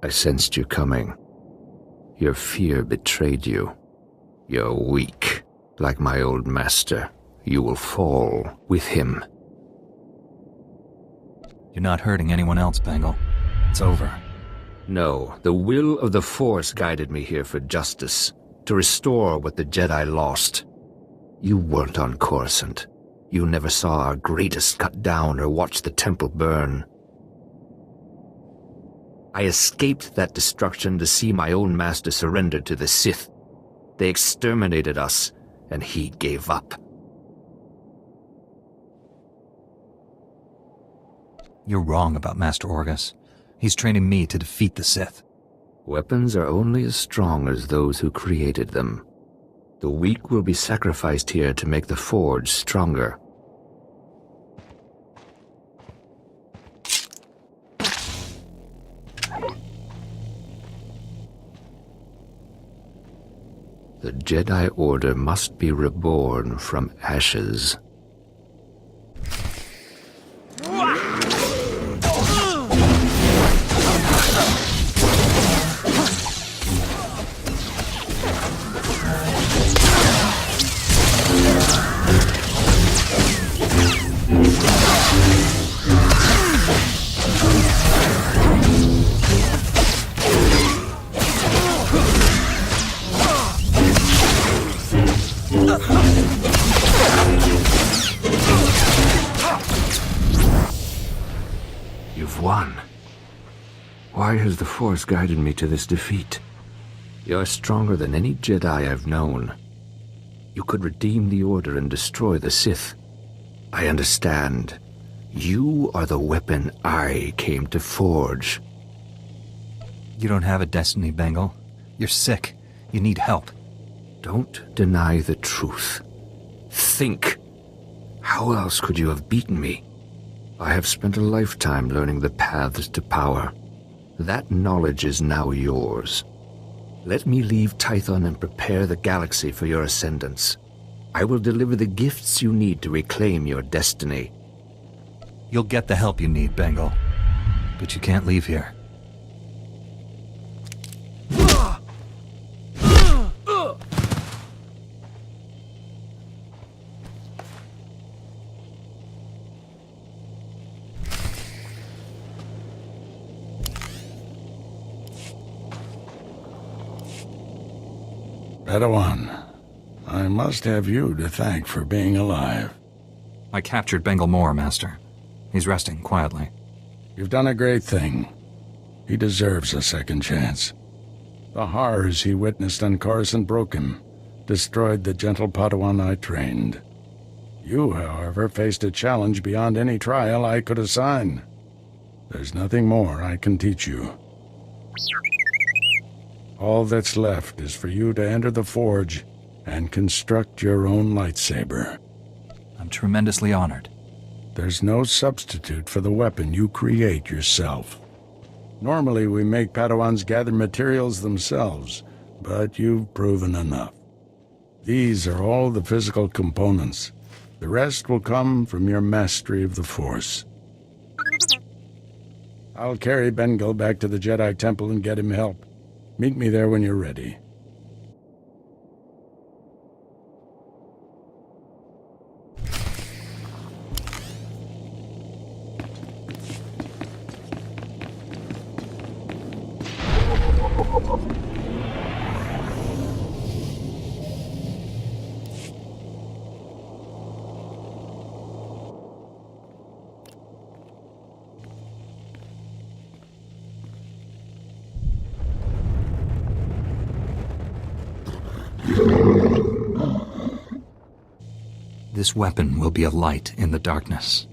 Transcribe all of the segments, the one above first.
I sensed you coming. Your fear betrayed you. You're weak. Like my old master, you will fall with him. You're not hurting anyone else, Bengal. It's over. No, the will of the Force guided me here for justice, to restore what the Jedi lost. You weren't on Coruscant. You never saw our greatest cut down or watched the temple burn. I escaped that destruction to see my own master surrender to the Sith. They exterminated us, and he gave up. You're wrong about Master Orgus. He's training me to defeat the Sith. Weapons are only as strong as those who created them. The weak will be sacrificed here to make the Forge stronger. The Jedi Order must be reborn from ashes. You've won. Why has the Force guided me to this defeat? You're stronger than any Jedi I've known. You could redeem the Order and destroy the Sith. I understand. You are the weapon I came to forge. You don't have a destiny, Bengal. You're sick. You need help. Don't deny the truth. Think. How else could you have beaten me? I have spent a lifetime learning the paths to power. That knowledge is now yours. Let me leave Tython and prepare the galaxy for your ascendance. I will deliver the gifts you need to reclaim your destiny. You'll get the help you need, Bengal. But you can't leave here. Padawan, I must have you to thank for being alive. I captured Bengal Moore, Master. He's resting quietly. You've done a great thing. He deserves a second chance. The horrors he witnessed on Coruscant broke him, destroyed the gentle Padawan I trained. You, however, faced a challenge beyond any trial I could assign. There's nothing more I can teach you. All that's left is for you to enter the Forge and construct your own lightsaber. I'm tremendously honored. There's no substitute for the weapon you create yourself. Normally we make Padawans gather materials themselves, but you've proven enough. These are all the physical components. The rest will come from your mastery of the Force. I'll carry Bengal back to the Jedi Temple and get him help. Meet me there when you're ready. This weapon will be a light in the darkness.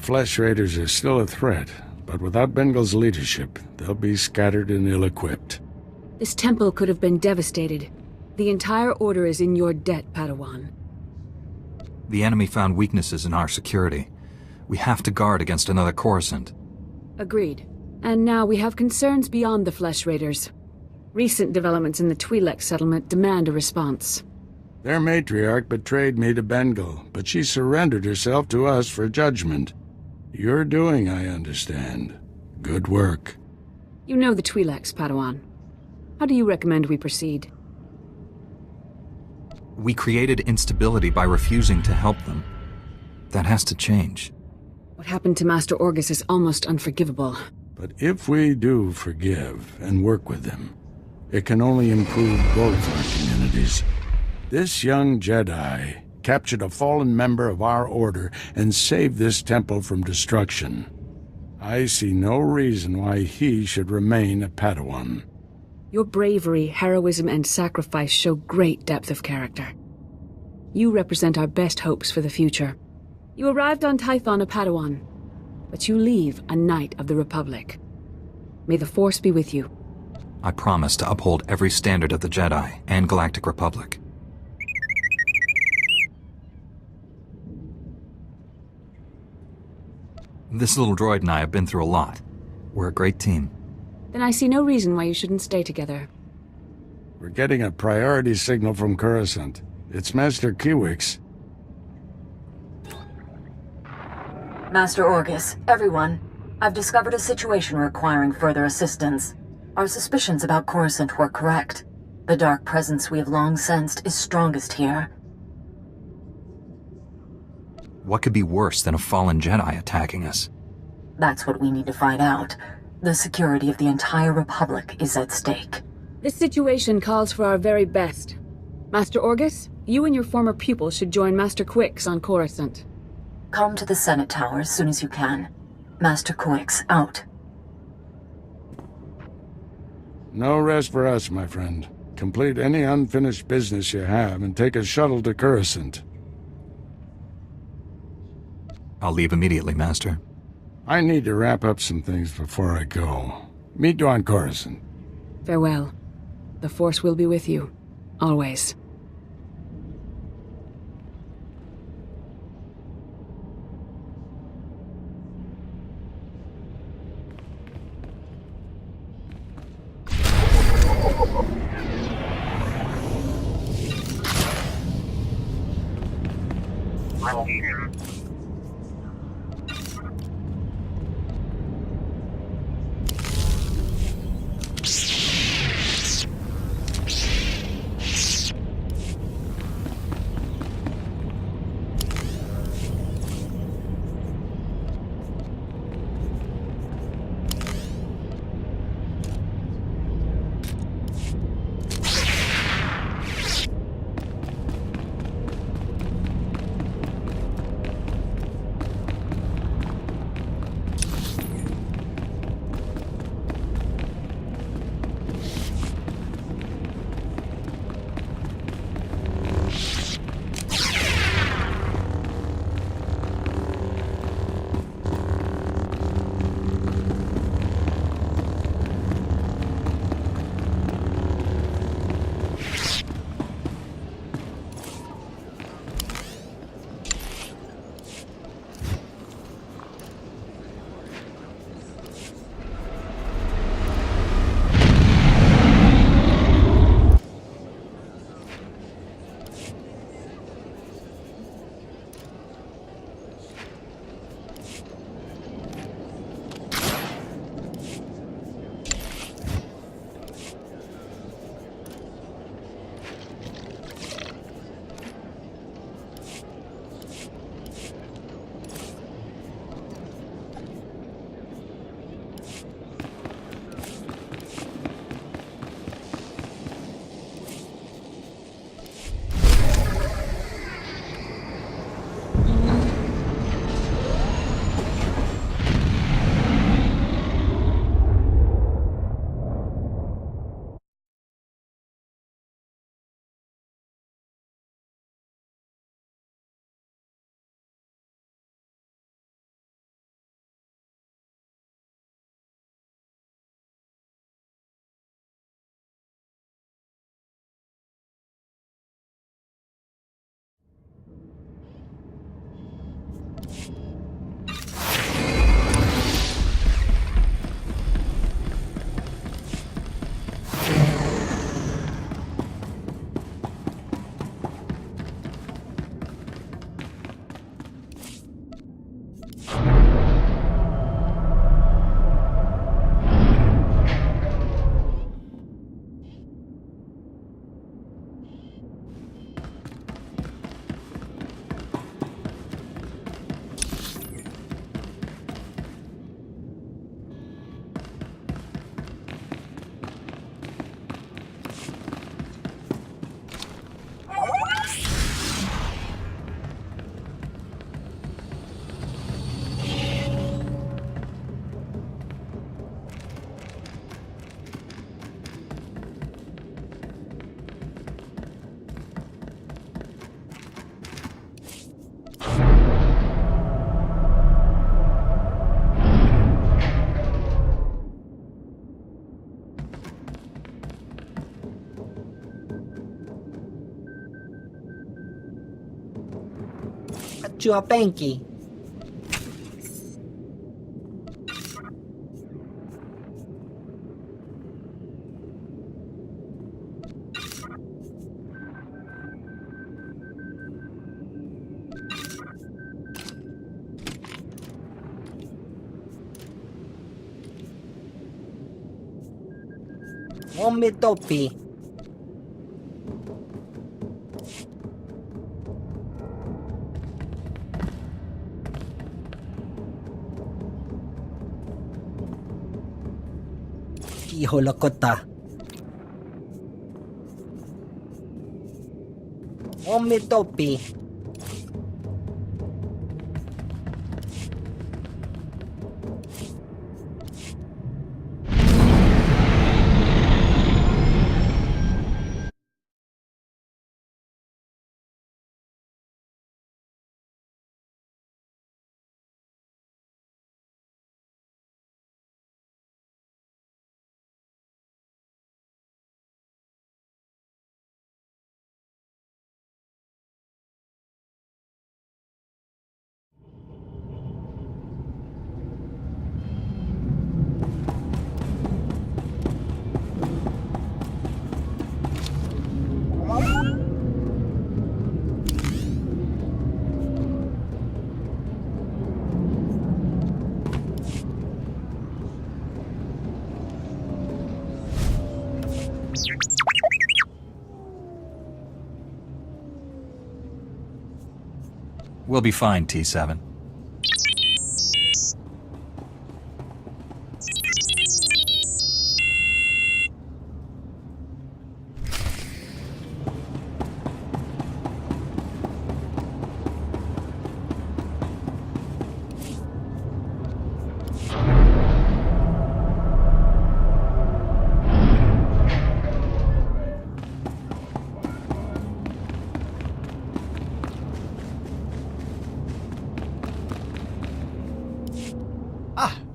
Flesh Raiders are still a threat, but without Bengal's leadership, they'll be scattered and ill-equipped. This temple could have been devastated. The entire Order is in your debt, Padawan. The enemy found weaknesses in our security. We have to guard against another Coruscant. Agreed. And now we have concerns beyond the Flesh Raiders. Recent developments in the Twi'lek settlement demand a response. Their matriarch betrayed me to Bengal, but she surrendered herself to us for judgment. You're doing, I understand. Good work. You know the Twi'leks, Padawan. How do you recommend we proceed? We created instability by refusing to help them. That has to change. What happened to Master Orgus is almost unforgivable. But if we do forgive and work with them, it can only improve both our communities. This young Jedi captured a fallen member of our Order and saved this temple from destruction. I see no reason why he should remain a Padawan. Your bravery, heroism, and sacrifice show great depth of character. You represent our best hopes for the future. You arrived on Tython a Padawan, but you leave a Knight of the Republic. May the Force be with you. I promise to uphold every standard of the Jedi and Galactic Republic. This little droid and I have been through a lot. We're a great team. Then I see no reason why you shouldn't stay together. We're getting a priority signal from Coruscant. It's Master Kiwix. Master Orgus, everyone. I've discovered a situation requiring further assistance. Our suspicions about Coruscant were correct. The dark presence we have long sensed is strongest here. What could be worse than a fallen Jedi attacking us? That's what we need to find out. The security of the entire Republic is at stake. This situation calls for our very best. Master Orgus, you and your former pupil should join Master Quix on Coruscant. Come to the Senate Tower as soon as you can. Master Quix, out. No rest for us, my friend. Complete any unfinished business you have and take a shuttle to Coruscant. I'll leave immediately, Master. I need to wrap up some things before I go. Meet you on Coruscant. Farewell. The Force will be with you. Always. Chuapenki. Omitopi. Kiholokota. Omitopi. We'll be fine, T7.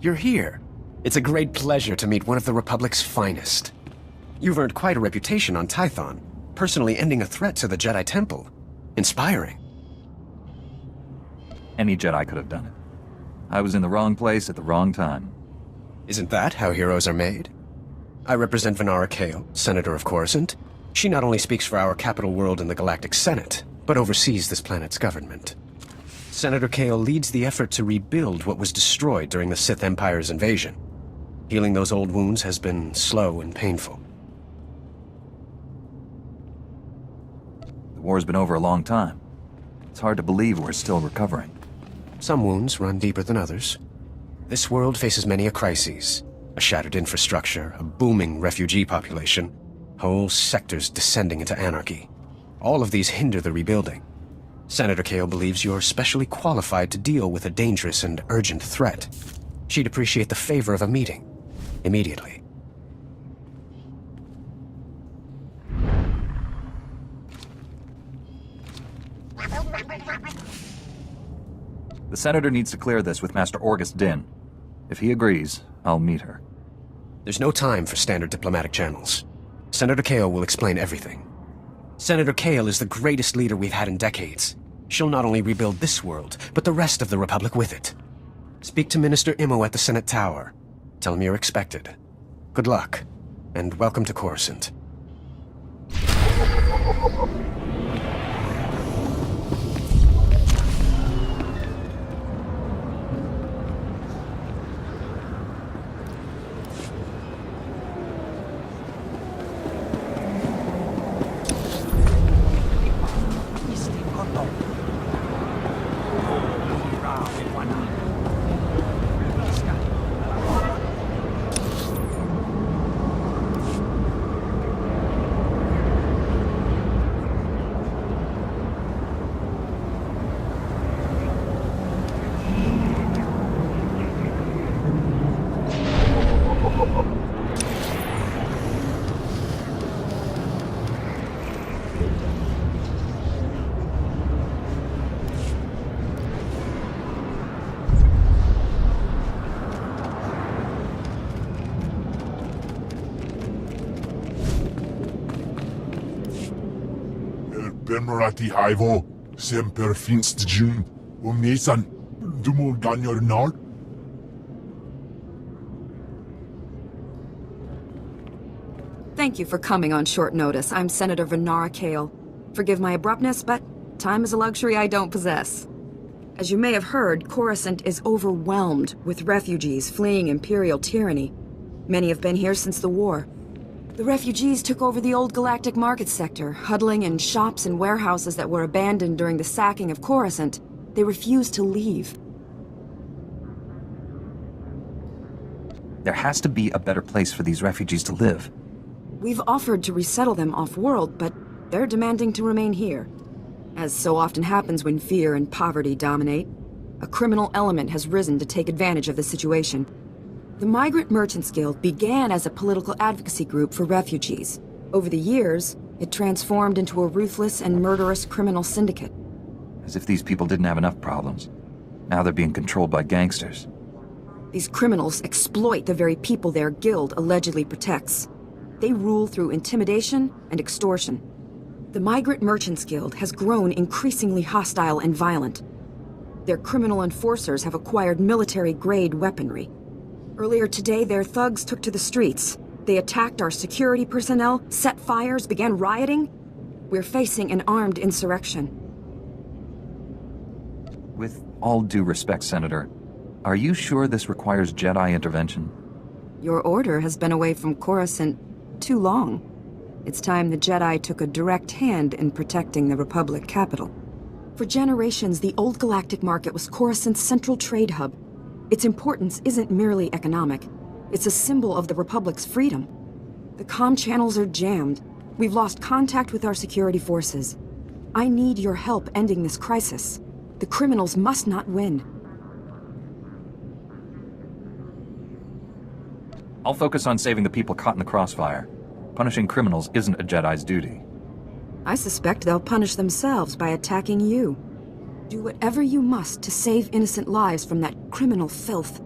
You're here. It's a great pleasure to meet one of the Republic's finest. You've earned quite a reputation on Tython, personally ending a threat to the Jedi Temple. Inspiring. Any Jedi could have done it. I was in the wrong place at the wrong time. Isn't that how heroes are made? I represent Venara Kale, Senator of Coruscant. She not only speaks for our capital world in the Galactic Senate, but oversees this planet's government. Senator Kale leads the effort to rebuild what was destroyed during the Sith Empire's invasion. Healing those old wounds has been slow and painful. The war's been over a long time. It's hard to believe we're still recovering. Some wounds run deeper than others. This world faces many a crises. A shattered infrastructure, a booming refugee population, whole sectors descending into anarchy. All of these hinder the rebuilding. Senator Kale believes you're specially qualified to deal with a dangerous and urgent threat. She'd appreciate the favor of a meeting. Immediately. The Senator needs to clear this with Master Orgus Din. If he agrees, I'll meet her. There's no time for standard diplomatic channels. Senator Kale will explain everything. Senator Kale is the greatest leader we've had in decades. She'll not only rebuild this world, but the rest of the Republic with it. Speak to Minister Imo at the Senate Tower. Tell him you're expected. Good luck, and welcome to Coruscant. Benmerati Haivo, semper finst Jun, Umisan, dumulganyor nal. Thank you for coming on short notice. I'm Senator Venara Kale. Forgive my abruptness, but time is a luxury I don't possess. As you may have heard, Coruscant is overwhelmed with refugees fleeing Imperial tyranny. Many have been here since the war. The refugees took over the old galactic market sector, huddling in shops and warehouses that were abandoned during the sacking of Coruscant. They refused to leave. There has to be a better place for these refugees to live. We've offered to resettle them off-world, but they're demanding to remain here. As so often happens when fear and poverty dominate, a criminal element has risen to take advantage of the situation. The Migrant Merchants Guild began as a political advocacy group for refugees. Over the years, it transformed into a ruthless and murderous criminal syndicate. As if these people didn't have enough problems. Now they're being controlled by gangsters. These criminals exploit the very people their guild allegedly protects. They rule through intimidation and extortion. The Migrant Merchants Guild has grown increasingly hostile and violent. Their criminal enforcers have acquired military-grade weaponry. Earlier today, their thugs took to the streets. They attacked our security personnel, set fires, began rioting. We're facing an armed insurrection. With all due respect, Senator, are you sure this requires Jedi intervention? Your order has been away from Coruscant too long. It's time the Jedi took a direct hand in protecting the Republic capital. For generations, the old galactic market was Coruscant's central trade hub. Its importance isn't merely economic. It's a symbol of the Republic's freedom. The comm channels are jammed. We've lost contact with our security forces. I need your help ending this crisis. The criminals must not win. I'll focus on saving the people caught in the crossfire. Punishing criminals isn't a Jedi's duty. I suspect they'll punish themselves by attacking you. Do whatever you must to save innocent lives from that criminal filth.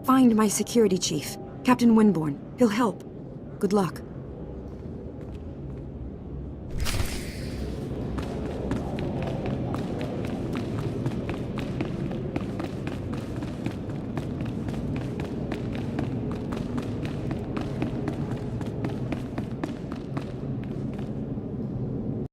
Find my security chief, Captain Winborn. He'll help. Good luck.